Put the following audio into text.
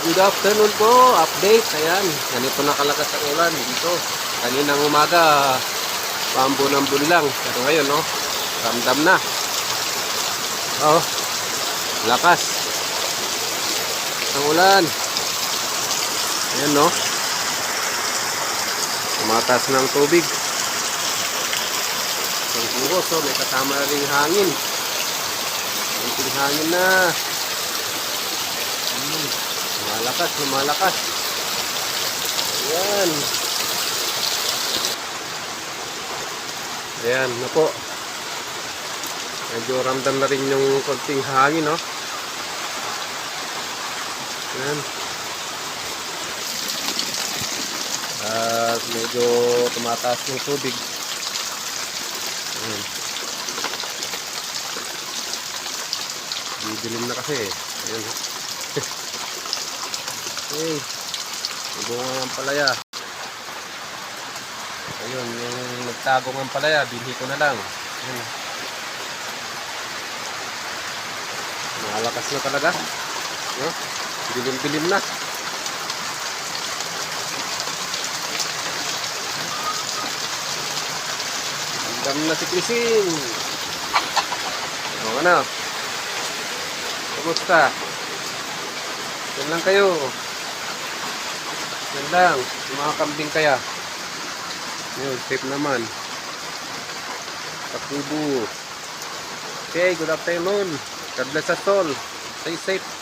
Good afternoon po, update. Ayan, ganito nakalakas ang ulan dito. Kaninang umaga, pambun-ambun lang. Pero ngayon, no, ramdam na. Oh, lakas ang ulan. Ayan, no. Tumatas ng tubig. Ang buhos, so may kasama rin hangin. Kunting hangin na. Lumalakas. Ayan. Ayan na po. Medyo ramdam na rin yung konting hangin, no? Ayan. At medyo tumataas yung tubig. Ayan. Didilim na kasi. Ayan. Okay. Bunga ng palaya. Ayun, yung nagtagong ng palaya, binhi ko na lang. Ayun. Malakas na talaga. No? Dilim-dilim na. Ang dami na si Krising. O ano? Kumusta? Yan lang kayo. Yan lang. Mga kambing kaya. Yun, safe naman. Pakubo. Okay, good afternoon. God bless us all. Stay safe.